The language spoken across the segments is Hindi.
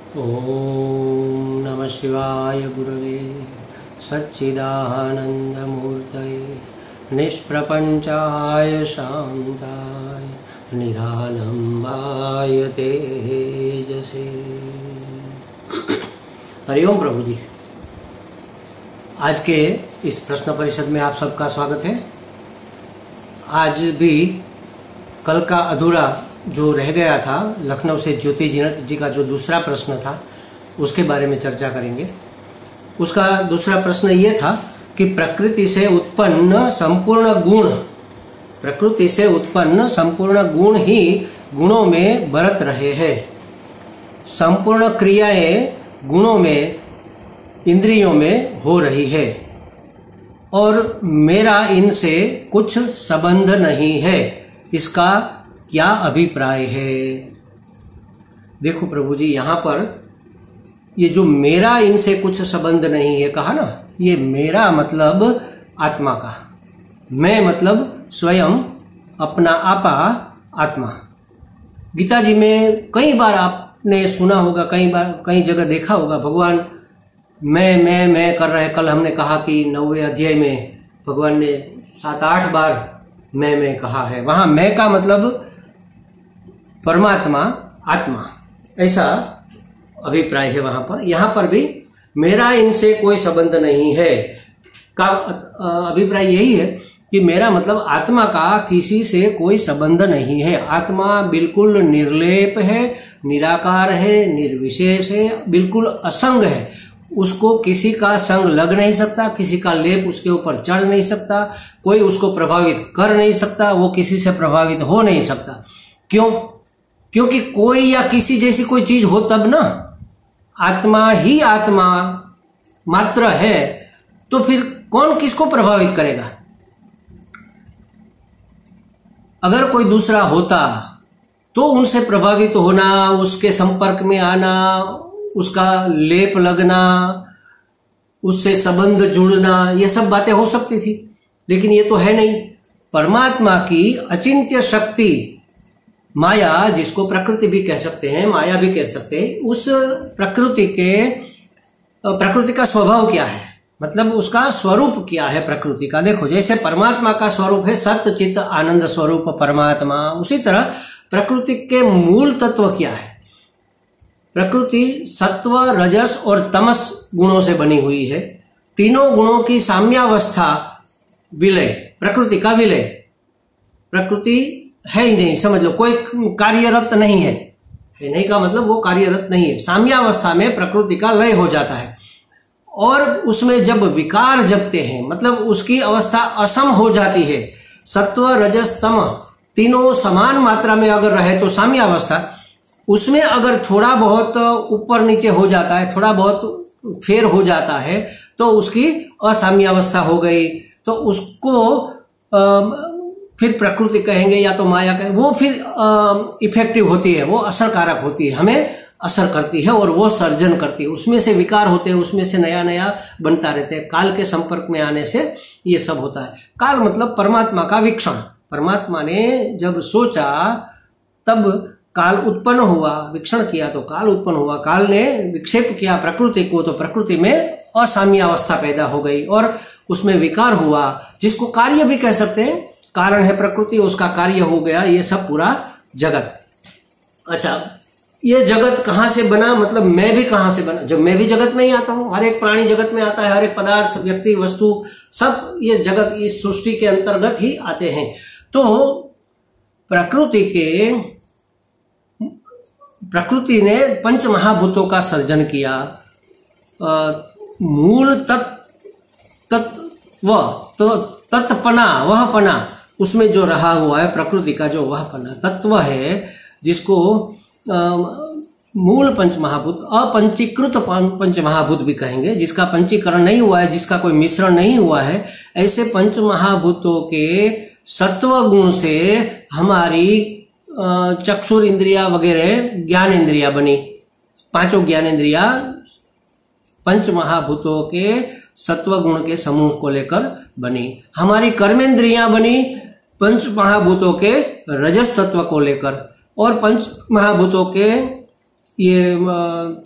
ओम नमः शिवाय गुरवे सच्चिदानन्दमूर्तये निष्प्रपञ्चाय शान्ताय निरालम्बाय तेजसे। हरिओम प्रभु जी, आज के इस प्रश्न परिषद में आप सबका स्वागत है। आज भी कल का अधूरा जो रह गया था, लखनऊ से ज्योति जी का जो दूसरा प्रश्न था उसके बारे में चर्चा करेंगे। उसका दूसरा प्रश्न ये था कि प्रकृति से उत्पन्न संपूर्ण गुण ही गुणों में बरत रहे हैं। संपूर्ण क्रियाएं गुणों में, इंद्रियों में हो रही है और मेरा इनसे कुछ संबंध नहीं है। इसका क्या अभिप्राय है? देखो प्रभु जी, यहां पर ये जो मेरा इनसे कुछ संबंध नहीं है कहा ना, ये मेरा मतलब आत्मा का, मैं मतलब स्वयं, अपना आपा, आत्मा। गीता जी में कई बार आपने सुना होगा, कई बार कई जगह देखा होगा, भगवान मैं कर रहे। कल हमने कहा कि 9वें अध्याय में भगवान ने 7-8 बार मैं कहा है। वहां मैं का मतलब परमात्मा, आत्मा, ऐसा अभिप्राय है वहां पर। यहां पर भी मेरा इनसे कोई संबंध नहीं है का अभिप्राय यही है कि मेरा मतलब आत्मा का किसी से कोई संबंध नहीं है। आत्मा बिल्कुल निर्लेप है, निराकार है, निर्विशेष है, बिल्कुल असंग है। उसको किसी का संग लग नहीं सकता, किसी का लेप उसके ऊपर चढ़ नहीं सकता, कोई उसको प्रभावित कर नहीं सकता, वो किसी से प्रभावित हो नहीं सकता। क्यों? क्योंकि कोई या किसी जैसी कोई चीज हो तब ना। आत्मा ही आत्मा मात्र है, तो फिर कौन किसको प्रभावित करेगा? अगर कोई दूसरा होता तो उनसे प्रभावित होना, उसके संपर्क में आना, उसका लेप लगना, उससे संबंध जुड़ना, ये सब बातें हो सकती थी, लेकिन ये तो है नहीं। परमात्मा की अचिंत्य शक्ति, माया, जिसको प्रकृति भी कह सकते हैं, माया भी कह सकते हैं, उस प्रकृति का स्वभाव क्या है, मतलब उसका स्वरूप क्या है प्रकृति का। देखो, जैसे परमात्मा का स्वरूप है सत्य चित्त आनंद स्वरूप परमात्मा, उसी तरह प्रकृति के मूल तत्व क्या है। प्रकृति सत्व, रजस और तमस गुणों से बनी हुई है। तीनों गुणों की साम्यावस्था, विलय, प्रकृति का विलय। प्रकृति है ही नहीं, समझ लो, कोई कार्यरत नहीं है। नहीं का मतलब वो कार्यरत नहीं है। साम्यावस्था में प्रकृति का लय हो जाता है और उसमें जब विकार जगते हैं, मतलब उसकी अवस्था असम हो जाती है। सत्व, रजस, तम तीनों समान मात्रा में अगर रहे तो साम्यावस्था, उसमें अगर थोड़ा बहुत ऊपर नीचे हो जाता है, थोड़ा बहुत फेर हो जाता है, तो उसकी असाम्यावस्था हो गई। तो उसको फिर प्रकृति कहेंगे या तो माया कहेंगे। वो फिर इफेक्टिव होती है, वो असरकारक होती है, हमें असर करती है और वो सर्जन करती है। उसमें से विकार होते हैं, उसमें से नया नया बनता रहता है। काल के संपर्क में आने से ये सब होता है। काल मतलब परमात्मा का वीक्षण। परमात्मा ने जब सोचा तब काल उत्पन्न हुआ, वीक्षण किया तो काल उत्पन्न हुआ। काल ने विक्षेप किया प्रकृति को, तो प्रकृति में असाम्यावस्था पैदा हो गई और उसमें विकार हुआ, जिसको कार्य भी कह सकते हैं। कारण है प्रकृति, उसका कार्य हो गया ये सब पूरा जगत। अच्छा, ये जगत कहां से बना, मतलब मैं भी कहां से बना? जब मैं भी जगत में ही आता हूं। हर एक प्राणी जगत में आता है, हर एक पदार्थ, व्यक्ति, वस्तु, सब ये जगत, इस सृष्टि के अंतर्गत ही आते हैं। तो प्रकृति ने पंच महाभूतों का सर्जन किया। मूल तत्व, तो तत्पना, वह पना, उसमें जो रहा हुआ है प्रकृति का, जो वह पना तत्व है, जिसको मूल पंचमहाभूत, अपंचीकृत पंचमहाभूत भी कहेंगे, जिसका पंचीकरण नहीं हुआ है, जिसका कोई मिश्रण नहीं हुआ है। ऐसे पंचमहाभूतों के सत्व गुण से हमारी चक्षुर इंद्रिया वगैरह ज्ञान इंद्रिया बनी। पांचों ज्ञान इंद्रिया पंच महाभूतों के सत्व गुण के समूह को लेकर बनी। हमारी कर्मेंद्रियां बनी पंच महाभूतों के रजस तत्व को लेकर, और पंच महाभूतों के ये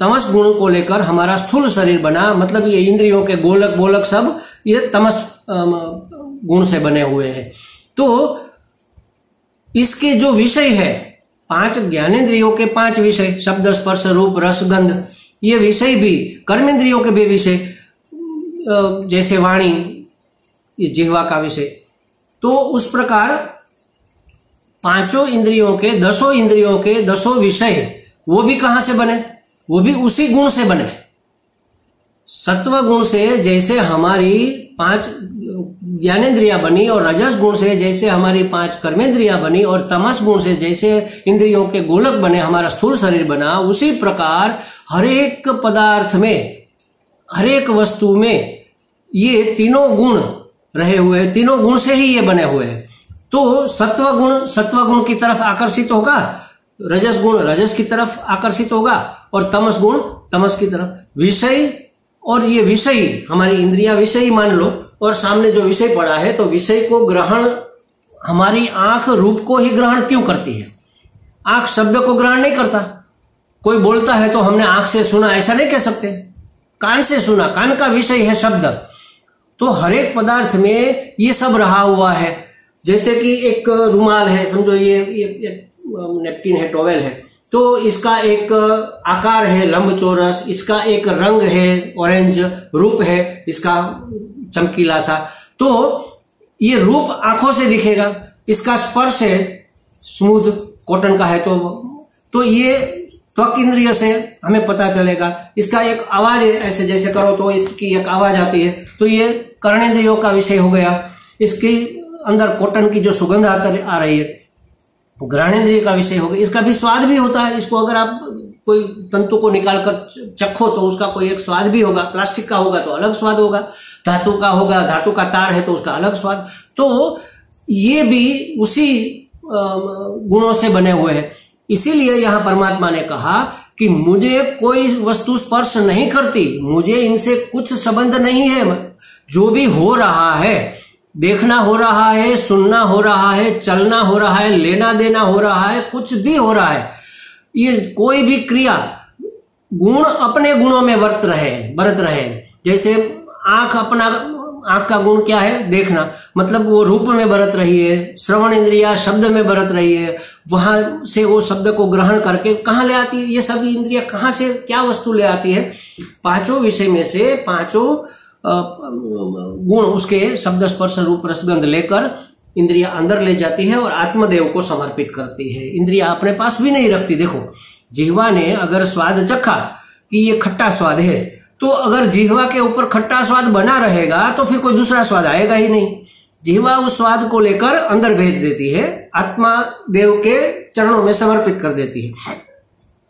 तमस गुण को लेकर हमारा स्थूल शरीर बना, मतलब ये इंद्रियों के गोलक बोलक सब ये तमस गुण से बने हुए हैं। तो इसके जो विषय है, 5 ज्ञानेंद्रियों के 5 विषय, शब्द स्पर्श रूप रस गंध, ये विषय भी कर्मेंद्रियों के भी विषय, जैसे वाणी, ये जिह्वा का विषय। तो उस प्रकार 5 इंद्रियों के 10 विषय वो भी कहां से बने? वो भी उसी गुण से बने। सत्व गुण से जैसे हमारी 5 ज्ञानेंद्रियां बनी, और रजस गुण से जैसे हमारी 5 कर्मेंद्रियां बनी, और तमस गुण से जैसे इंद्रियों के गोलक बने, हमारा स्थूल शरीर बना, उसी प्रकार हर एक पदार्थ में, हर एक वस्तु में ये तीनों गुण रहे हुए, तीनों गुण से ही ये बने हुए हैं। तो सत्व गुण की तरफ आकर्षित होगा, रजस गुण रजस की तरफ आकर्षित होगा, और तमस गुण तमस की तरफ। विषय, और ये विषय हमारी इंद्रियां विषय मान लो, और सामने जो विषय पड़ा है, तो विषय को ग्रहण, हमारी आंख रूप को ही ग्रहण क्यों करती है? आंख शब्द को ग्रहण नहीं करता। कोई बोलता है तो हमने आंख से सुना, ऐसा नहीं कह सकते, कान से सुना, कान का विषय है शब्द। तो हर एक पदार्थ में ये सब रहा हुआ है। जैसे कि एक रुमाल है, समझो ये नैपकिन है, टॉवेल है, तो इसका एक आकार है लंब चौरस, इसका एक रंग है ऑरेंज, रूप है इसका चमकीला सा। तो ये रूप आंखों से दिखेगा, इसका स्पर्श है स्मूथ, कॉटन का है तो ये त्वक इंद्रिय से हमें पता चलेगा। इसका एक आवाज है, ऐसे जैसे करो तो इसकी एक आवाज आती है, तो ये कर्णेंद्रियों का विषय हो गया। इसके अंदर कॉटन की जो सुगंध आ रही है, घ्राणेंद्रिय का विषय हो गया। इसका भी स्वाद भी होता है, इसको अगर आप कोई तंतु को निकालकर चखो तो उसका कोई एक स्वाद भी होगा। प्लास्टिक का होगा तो अलग स्वाद होगा, धातु का होगा, धातु का तार है तो उसका अलग स्वाद। तो ये भी उसी गुणों से बने हुए हैं। इसीलिए यहां परमात्मा ने कहा कि मुझे कोई वस्तु स्पर्श नहीं करती, मुझे इनसे कुछ संबंध नहीं है। जो भी हो रहा है, देखना हो रहा है, सुनना हो रहा है, चलना हो रहा है, लेना देना हो रहा है, कुछ भी हो रहा है, ये कोई भी क्रिया गुण अपने गुणों में बरत रहे। जैसे आंख का गुण क्या है? देखना, मतलब वो रूप में बरत रही है, श्रवण इंद्रिया शब्द में बरत रही है, वहां से वो शब्द को ग्रहण करके कहाँ ले आती है? ये सभी इंद्रिया कहाँ से क्या वस्तु ले आती है? 5 विषय में से 5 गुण उसके शब्द स्पर्श रूप रसगंध लेकर इंद्रिया अंदर ले जाती है और आत्मदेव को समर्पित करती है। इंद्रिया अपने पास भी नहीं रखती। देखो, जिह्वा ने अगर स्वाद चखा कि ये खट्टा स्वाद है, तो अगर जिह्वा के ऊपर खट्टा स्वाद बना रहेगा तो फिर कोई दूसरा स्वाद आएगा ही नहीं। जिह्वा उस स्वाद को लेकर अंदर भेज देती है, आत्मा देव के चरणों में समर्पित कर देती है।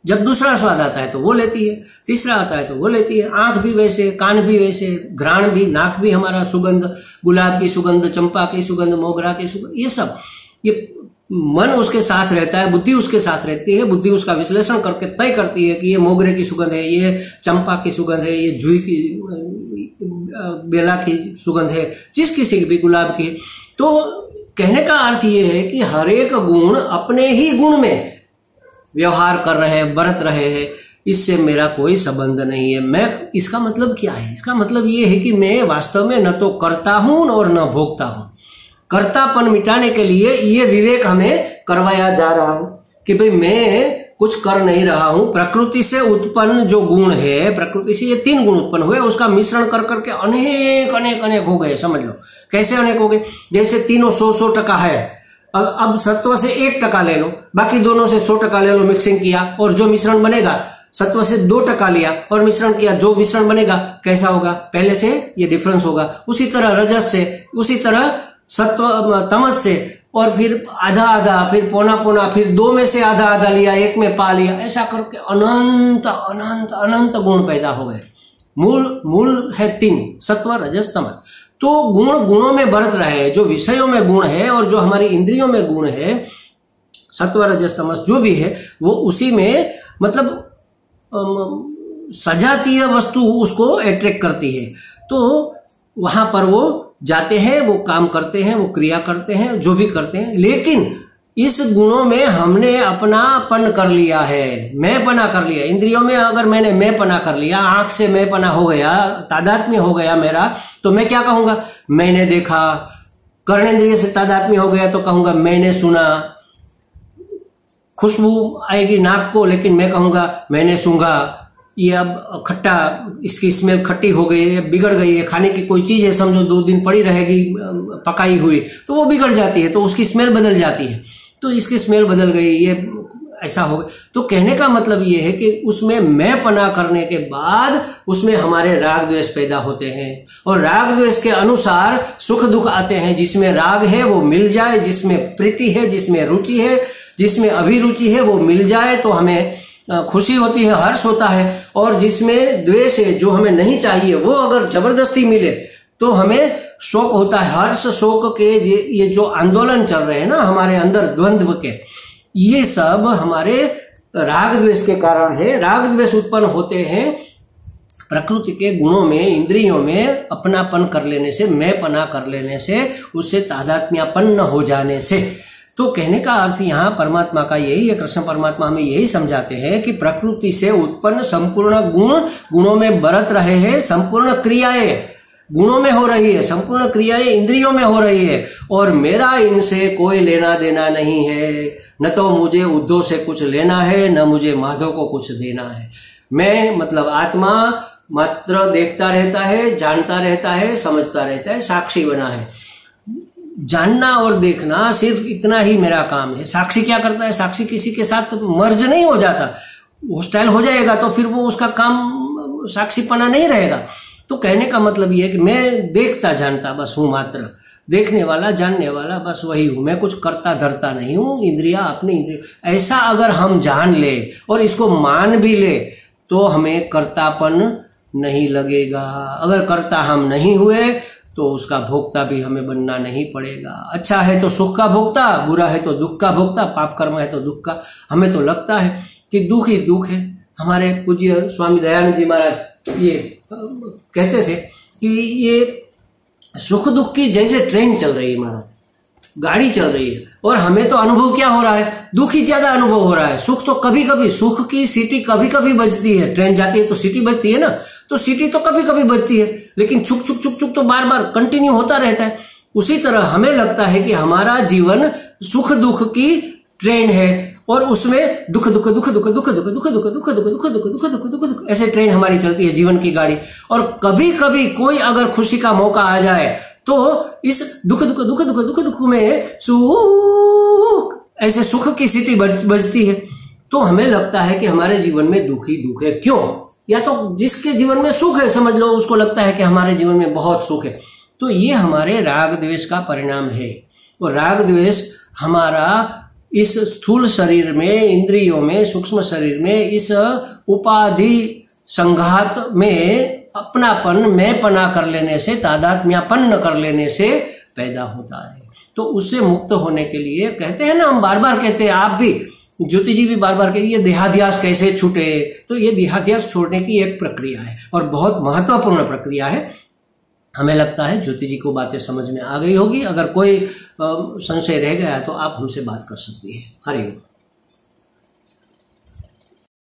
जब दूसरा स्वाद आता है तो वो लेती है, तीसरा आता है तो वो लेती है। आंख भी वैसे, कान भी वैसे, घ्राण भी, नाक भी हमारा सुगंध, गुलाब की सुगंध, चंपा की सुगंध, मोगरा की सुगंध, ये सब, ये मन उसके साथ रहता है, बुद्धि उसके साथ रहती है। बुद्धि उसका विश्लेषण करके तय करती है कि ये मोगरे की सुगंध है, ये चंपा की सुगंध है, ये जूही की, बेला की सुगंध है, जिस किसी की भी, गुलाब की। तो कहने का अर्थ ये है कि हर एक गुण अपने ही गुण में व्यवहार कर रहे हैं, बरत रहे हैं, इससे मेरा कोई संबंध नहीं है। मैं, इसका मतलब क्या है? इसका मतलब ये है कि मैं वास्तव में न तो करता हूं और न भोगता हूं। कर्तापन मिटाने के लिए ये विवेक हमें करवाया जा रहा है कि भाई मैं कुछ कर नहीं रहा हूं। प्रकृति से उत्पन्न जो गुण है, प्रकृति से ये 3 गुण उत्पन्न हुए, उसका मिश्रण कर करके अनेक अनेक अनेक हो गए। समझ लो कैसे अनेक हो गए। जैसे तीनों 100% है, अब सत्व से 1% ले लो, बाकी दोनों से 100% ले लो, मिक्सिंग किया, और जो मिश्रण बनेगा, सत्व से 2% लिया और मिश्रण किया, जो मिश्रण बनेगा कैसा होगा? पहले से ये डिफरेंस होगा। उसी तरह रजस से, उसी तरह सत्व तमस से, और फिर आधा आधा, फिर पौना पौना, फिर 2 में से आधा आधा लिया, 1 में पा लिया, ऐसा करके अनंत अनंत अनंत गुण पैदा हो गए। मूल है 3, सत्व रजस तमस। तो गुणों में बरत रहे हैं। जो विषयों में गुण है और जो हमारी इंद्रियों में गुण है, सत्व रजस तमस जो भी है, वो उसी में, मतलब सजातीय वस्तु उसको अट्रैक्ट करती है। तो वहां पर वो जाते हैं, वो काम करते हैं, वो क्रिया करते हैं, जो भी करते हैं। लेकिन इस गुणों में हमने अपनापन कर लिया है, मैं पना कर लिया। इंद्रियों में अगर मैंने मैं पना कर लिया, आंख से मैं पना हो गया, तादात्म्य हो गया मेरा, तो मैं क्या कहूंगा? मैंने देखा। कर्णेंद्रिय से तादात्म्य हो गया तो कहूंगा मैंने सुना। खुशबू आएगी नाक को, लेकिन मैं कहूंगा मैंने सूंघा। ये अब खट्टा, इसकी स्मेल खट्टी हो गई है, बिगड़ गई है। खाने की कोई चीज है, समझो 2 दिन पड़ी रहेगी पकाई हुई, तो वो बिगड़ जाती है, तो उसकी स्मेल बदल जाती है। तो इसकी स्मेल बदल गई, ये ऐसा हो गया। तो कहने का मतलब ये है कि उसमें मैं पना करने के बाद उसमें हमारे राग द्वेष पैदा होते हैं, और राग द्वेष के अनुसार सुख दुख आते हैं। जिसमें राग है वो मिल जाए, जिसमें प्रीति है, जिसमें रुचि है, जिसमें अभिरुचि है वो मिल जाए तो हमें खुशी होती है, हर्ष होता है। और जिसमें द्वेष है, जो हमें नहीं चाहिए, वो अगर जबरदस्ती मिले तो हमें शोक होता है। हर्ष शोक के ये जो आंदोलन चल रहे हैं ना हमारे अंदर द्वंद्व के, ये सब हमारे राग द्वेष के कारण है। राग द्वेष उत्पन्न होते हैं प्रकृति के गुणों में, इंद्रियों में अपनापन कर लेने से, मैं पना कर लेने से, उससे तादात्म्यपन्न हो जाने से। तो कहने का अर्थ यहाँ परमात्मा का यही है, कृष्ण परमात्मा हमें यही समझाते हैं कि प्रकृति से उत्पन्न संपूर्ण गुण, गुणों में बरत रहे हैं, संपूर्ण क्रियाएं गुणों में हो रही है, संपूर्ण क्रियाएं इंद्रियों में हो रही है, और मेरा इनसे कोई लेना देना नहीं है। न तो मुझे उद्धव से कुछ लेना है, न मुझे माधव को कुछ देना है। मैं मतलब आत्मा मात्र देखता रहता है, जानता रहता है, समझता रहता है, साक्षी बना है। जानना और देखना सिर्फ इतना ही मेरा काम है। साक्षी क्या करता है? साक्षी किसी के साथ मर्ज नहीं हो जाता, हॉस्टाइल हो जाएगा तो फिर वो उसका काम साक्षीपना नहीं रहेगा। तो कहने का मतलब ये है कि मैं देखता जानता बस हूं, मात्र देखने वाला जानने वाला बस वही हूं, मैं कुछ करता धरता नहीं हूं। इंद्रिया अपनी इंद्रिया, ऐसा अगर हम जान ले और इसको मान भी ले तो हमें कर्तापन नहीं लगेगा। अगर कर्ता हम नहीं हुए तो उसका भोक्ता भी हमें बनना नहीं पड़ेगा। अच्छा है तो सुख का भोक्ता, बुरा है तो दुख का भोक्ता, पाप कर्म है तो दुख का। हमें तो लगता है कि दुख ही दुख है। हमारे पूज्य स्वामी दयानंद जी महाराज ये कहते थे कि ये सुख दुख की जैसे ट्रेन चल रही है, महाराज गाड़ी चल रही है, और हमें तो अनुभव क्या हो रहा है? दुख ही ज्यादा अनुभव हो रहा है। सुख तो कभी कभी, सुख की सीटी कभी कभी बजती है, ट्रेन जाती है तो सीटी बजती है ना, तो सीटी तो कभी कभी बजती है, लेकिन छुक छुक छुक छुक तो बार बार कंटिन्यू होता रहता है। उसी तरह हमें लगता है कि हमारा जीवन सुख दुख की ट्रेन है, और उसमें दुख दुख दुख दुख दुख दुख दुख दुख दुख दुख दुख दुख दुख दुख दुख दुख ऐसे ट्रेन हमारी चलती है, जीवन की गाड़ी। और कभी कभी कोई अगर खुशी का मौका आ जाए तो इस दुख दुख दुख दुख दुख दुख में सुख, ऐसे सुख की स्थिति बजती है, तो हमें लगता है कि हमारे जीवन में दुख ही दुख है। क्यों? या तो जिसके जीवन में सुख है, समझ लो, उसको लगता है कि हमारे जीवन में बहुत सुख है। तो ये हमारे राग द्वेष का परिणाम है। और राग द्वेष हमारा इस स्थूल शरीर में, इंद्रियों में, सूक्ष्म शरीर में, इस उपाधि संघात में अपनापन, मैं पना कर लेने से, तादात्म्यपन्न कर लेने से पैदा होता है। तो उससे मुक्त होने के लिए कहते हैं ना, हम बार बार कहते हैं, आप भी, ज्योति जी भी बार बार कहते, ये देहाध्यास कैसे छूटे? तो ये देहाध्यास छोड़ने की एक प्रक्रिया है और बहुत महत्वपूर्ण प्रक्रिया है। हमें लगता है ज्योति जी को बातें समझ में आ गई होगी। अगर कोई संशय रह गया है तो आप हमसे बात कर सकती है। हरि ओम।